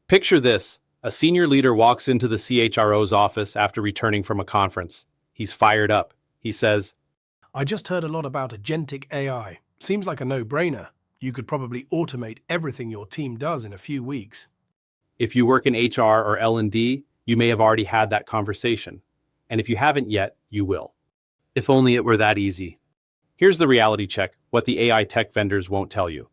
Picture this. A senior leader walks into the CHRO's office after returning from a conference. He's fired up. He says, I just heard a lot about Agentic AI. Seems like a no-brainer. You could probably automate everything your team does in a few weeks. if you work in HR or L&D, you may have already had that conversation. And if you haven't yet, you will. If only it were that easy. Here's the reality check, what the AI tech vendors won't tell you.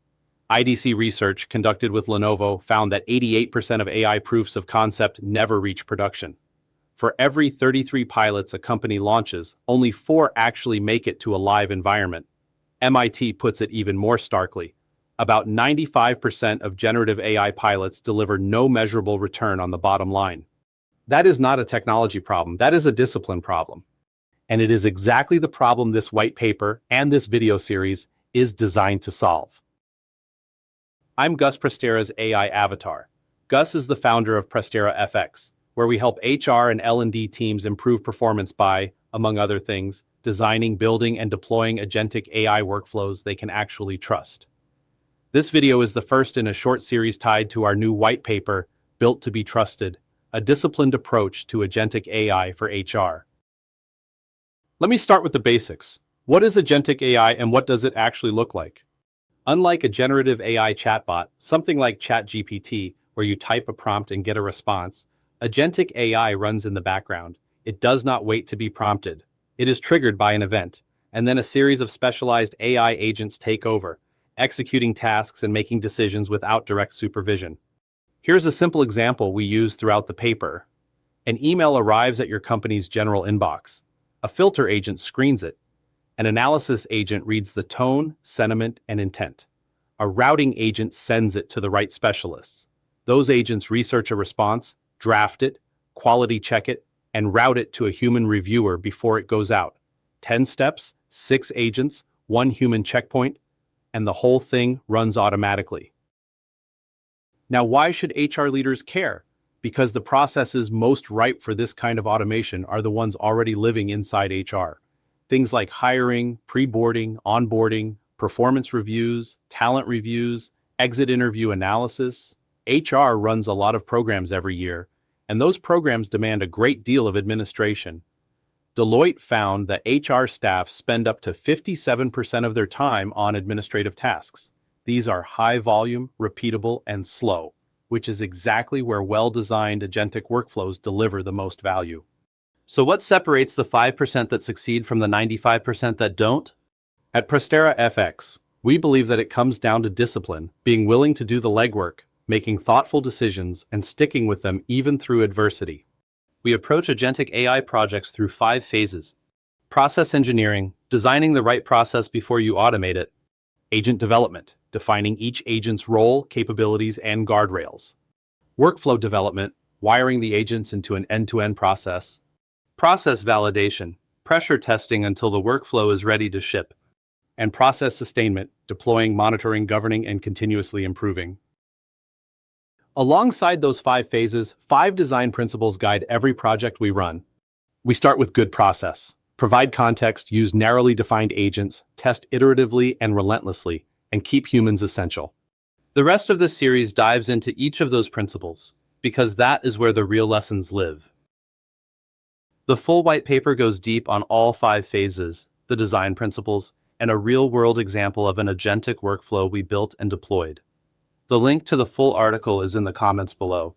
IDC research conducted with Lenovo found that 88% of AI proofs of concept never reach production. For every 33 pilots a company launches, only 4 actually make it to a live environment. MIT puts it even more starkly. About 95% of generative AI pilots deliver no measurable return on the bottom line. That is not a technology problem, that is a discipline problem. And it is exactly the problem this white paper and this video series is designed to solve. I'm Gus Prestera's AI avatar. Gus is the founder of Prestera FX, where we help HR and L&D teams improve performance by, among other things, designing, building, and deploying agentic AI workflows they can actually trust. This video is the first in a short series tied to our new white paper, Built to be Trusted, a disciplined approach to agentic AI for HR. Let me start with the basics. What is agentic AI and what does it actually look like? Unlike a generative AI chatbot, something like ChatGPT, where you type a prompt and get a response, agentic AI runs in the background. It does not wait to be prompted. It is triggered by an event, and then a series of specialized AI agents take over, executing tasks and making decisions without direct supervision. Here's a simple example we use throughout the paper. An email arrives at your company's general inbox. A filter agent screens it. An analysis agent reads the tone, sentiment, and intent. A routing agent sends it to the right specialists. Those agents research a response, draft it, quality check it, and route it to a human reviewer before it goes out. 10 steps, 6 agents, 1 human checkpoint, and the whole thing runs automatically. Now, why should HR leaders care? Because the processes most ripe for this kind of automation are the ones already living inside HR. Things like hiring, pre-boarding, onboarding, performance reviews, talent reviews, exit interview analysis. HR runs a lot of programs every year, and those programs demand a great deal of administration. Deloitte found that HR staff spend up to 57% of their time on administrative tasks. These are high volume, repeatable, and slow, which is exactly where well-designed agentic workflows deliver the most value. So what separates the 5% that succeed from the 95% that don't? At Prestera FX, we believe that it comes down to discipline, being willing to do the legwork, making thoughtful decisions, and sticking with them even through adversity. We approach agentic AI projects through 5 phases. Process engineering, designing the right process before you automate it. Agent development, defining each agent's role, capabilities, and guardrails. Workflow development, wiring the agents into an end-to-end process. Process validation, pressure testing until the workflow is ready to ship. And process sustainment, deploying, monitoring, governing, and continuously improving. Alongside those 5 phases, 5 design principles guide every project we run. We start with good process. Provide context, use narrowly defined agents, test iteratively and relentlessly, and keep humans essential. The rest of this series dives into each of those principles, because that is where the real lessons live. The full white paper goes deep on all 5 phases, the design principles, and a real-world example of an agentic workflow we built and deployed. The link to the full article is in the comments below.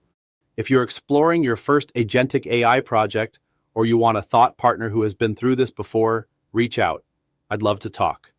If you're exploring your first agentic AI project, or you want a thought partner who has been through this before, reach out. I'd love to talk.